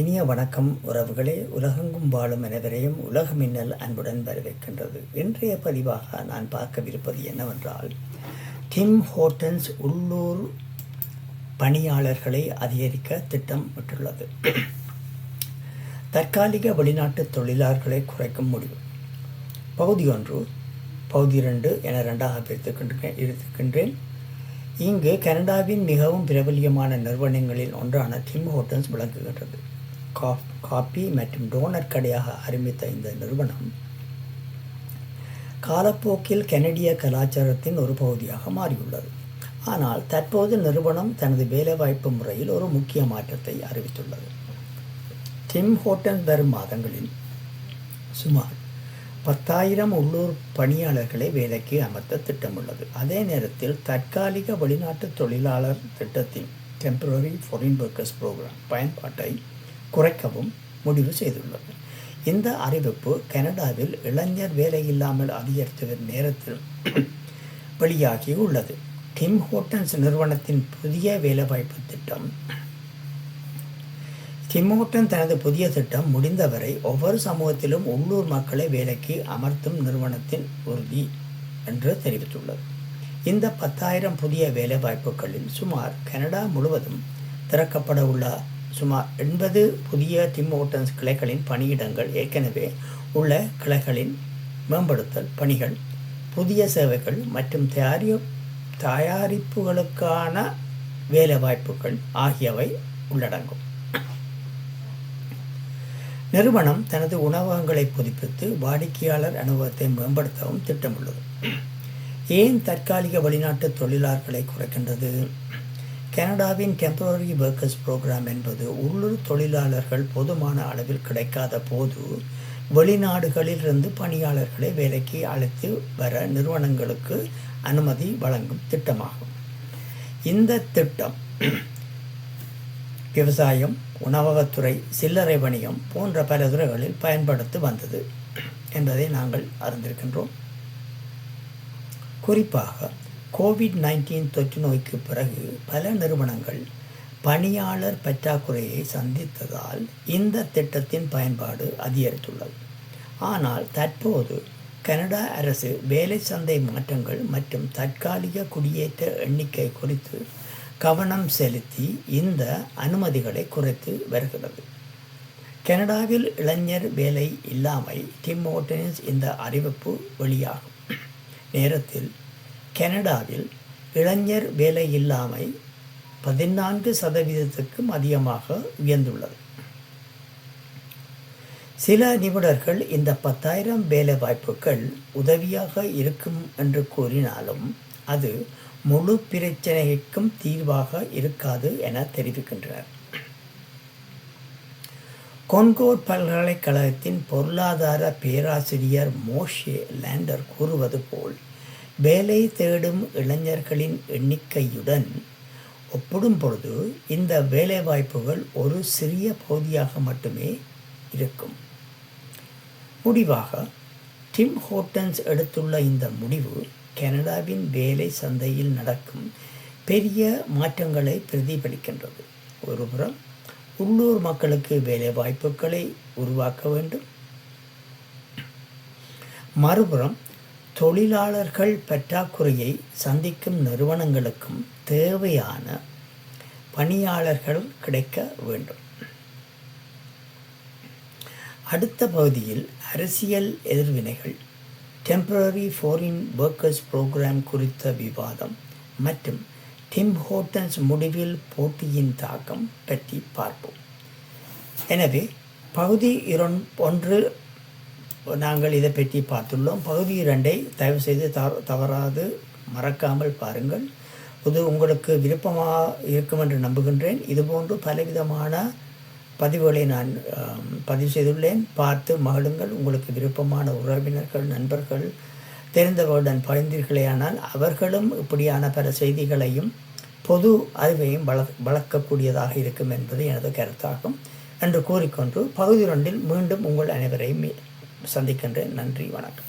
இனிய வணக்கம் உறவுகளே. உலகெங்கும் வாழும் அனைவரையும் உலக மின்னல் அன்புடன் வரவேற்கின்றது. இன்றைய பதிவாக நான் பார்க்கவிருப்பது என்னவென்றால், டிம் ஹோர்டன்ஸ் உள்ளூர் பணியாளர்களை அதிகரிக்க திட்டமிட்டுள்ளது. தற்காலிக வெளிநாட்டு தொழிலாளர்களை குறைக்கும் முடிவு. பகுதி 1, பகுதி 2 என இரண்டாக பிரித்திருக்கின்றேன். இங்கு கனடாவின் மிகவும் பிரபல்யமான நிறுவனங்களில் ஒன்றான டிம் ஹோர்டன்ஸ் விளங்குகின்றது. காபி மற்றும் டோனட் கடையாக ஆரம்பித்த இந்த நிறுவனம் காலப்போக்கில் கனடிய கலாச்சாரத்தின் ஒரு பகுதியாக மாறியுள்ளது. ஆனால் தற்போது நிறுவனம் தனது வேலைவாய்ப்பு முறையில் ஒரு முக்கிய மாற்றத்தை அறிவித்துள்ளது. டிம் ஹோர்டன்ஸ் வரும் மாதங்களில் சுமார் 10,000 உள்ளூர் பணியாளர்களை வேலைக்கு அமர்த்த திட்டமுள்ளது. அதே நேரத்தில் தற்காலிக வெளிநாட்டு தொழிலாளர் திட்டத்தின் டெம்பரரி ஃபாரின் ஒர்க்கர்ஸ் ப்ரோக்ராம் பயன்பாட்டை குறைக்கவும் முடிவு செய்துள்ளது. இந்த அறிவிப்பு கனடாவில் இளைஞர் வேலையில்லாமல் அதிகரித்து வரும் நேரத்தில் வெளியாகி உள்ளது. டிம் ஹோர்டன்ஸ் நிறுவனத்தின் புதிய வேலைவாய்ப்பு திட்டம். டிம் ஹோர்டன் தனது புதிய திட்டம் முடிந்தவரை ஒவ்வொரு சமூகத்திலும் உள்ளூர் மக்களை வேலைக்கு அமர்த்தும் நிறுவனத்தின் உறுதி என்று தெரிவித்துள்ளது. இந்த 10,000 புதிய வேலைவாய்ப்புகளில் சுமார் கனடா முழுவதும் திறக்கப்பட உள்ள சுமார் 80 புதிய டிம் ஹோர்டன்ஸ் கிளைகளின் பணியிடங்கள், ஏற்கனவே உள்ள கிளைகளின் மேம்படுத்தல் பணிகள், புதிய சேவைகள் மற்றும் தயாரிப்புகளுக்கான வேலைவாய்ப்புகள் ஆகியவை உள்ளடங்கும். நிறுவனம் தனது உணவகங்களை புதுப்பித்து வாடிக்கையாளர் அனுபவத்தை மேம்படுத்தவும் திட்டமுள்ளது. ஏன் தற்காலிக வெளிநாட்டு தொழிலாளர்களை குறைக்கின்றது? கனடாவின் டெம்பரரி ஒர்க்கர்ஸ் ப்ரோக்ராம் என்பது உள்ளூர் தொழிலாளர்கள் போதுமான அளவில் கிடைக்காத போது வெளிநாடுகளிலிருந்து பணியாளர்களை வேலைக்கு அழைத்து வர நிறுவனங்களுக்கு அனுமதி வழங்கும் திட்டமாகும். இந்த திட்டம் விவசாயம், உணவகத்துறை, சில்லறை வணிகம் போன்ற பல துறைகளில் பயன்படுத்தி வந்தது என்பதை நாங்கள் அறிந்திருக்கின்றோம். குறிப்பாக கோவிட்-19 தொற்று நோய்க்கு பிறகு பல நிறுவனங்கள் பணியாளர் பற்றாக்குறையை சந்தித்ததால் இந்த திட்டத்தின் பயன்பாடு அதிகரித்துள்ளது. ஆனால் தற்போது கனடா அரசு வேலை சந்தை மாற்றங்கள் மற்றும் தற்காலிக குடியேற்ற எண்ணிக்கை குறித்து கவனம் செலுத்தி இந்த அனுமதிகளை குறைத்து வருகிறது. கனடாவில் இளைஞர் வேலை இல்லாமை. டிம் ஹோர்டன்ஸ் இந்த அறிவிப்பு வெளியாகும் நேரத்தில் கனடாவில் இளைஞர் வேலை இல்லாமை 14% அதிகமாக உயர்ந்துள்ளது. சில நிபுணர்கள் இந்த 10,000 வேலை வாய்ப்புகள் உதவியாக இருக்கும் என்று கூறினாலும் அது முழு பிரச்சனைக்கும் தீர்வாக இருக்காது என தெரிவிக்கின்றனர். கொன்கோர்ட் பல்கலைக்கழகத்தின் பொருளாதார பேராசிரியர் மோஷே லேண்டர் கூறுவது போல், வேலை தேடும் இளைஞர்களின் எண்ணிக்கையுடன் ஒப்பிடும் பொழுது இந்த வேலைவாய்ப்புகள் ஒரு சிறிய பகுதியாக மட்டுமே இருக்கும். முடிவாக டிம் ஹோர்டன்ஸ் எடுத்துள்ள இந்த முடிவு கனடாவின் வேலை சந்தையில் நடக்கும் பெரிய மாற்றங்களை பிரதிபலிக்கின்றது. ஒருபுறம் உள்ளூர் மக்களுக்கு வேலை வாய்ப்புகளை உருவாக்க வேண்டும், மறுபுறம் தொழிலாளர்கள் பற்றாக்குறையை சந்திக்கும் நிறுவனங்களுக்கும் தேவையான பணியாளர்கள் கிடைக்க வேண்டும். அடுத்த பகுதியில் அரசியல் எதிர்வினைகள், டெம்பரரி ஃபாரின் ஒர்க்கர்ஸ் ப்ரோக்ராம் குறித்த விவாதம் மற்றும் டிம் ஹோர்டன்ஸ் முடிவில் போட்டியின் தாக்கம் பற்றி பார்ப்போம். எனவே பகுதி 1 நாங்கள் இதை பற்றி பார்த்துள்ளோம். பகுதி 2 தயவு செய்து தவறாது மறக்காமல் பாருங்கள். இது உங்களுக்கு விருப்பமாக இருக்கும் என்று நம்புகின்றேன். இதுபோன்று பலவிதமான பதிவுகளை நான் பதிவு செய்துள்ளேன். பார்த்து மகிழுங்கள். உங்களுக்கு விருப்பமான உறவினர்கள், நண்பர்கள், தெரிந்தவர்களுடன் பகிர்ந்தீர்களேயானால் அவர்களும் இப்படியான பல செய்திகளையும் பொது அறிவையும் வளர்க்கக்கூடியதாக இருக்கும் என்பது எனது கருத்தாகும் என்று கூறிக்கொண்டு பகுதி 2 மீண்டும் உங்கள் அனைவரையும் சந்திக்கின்றேன். நன்றி, வணக்கம்.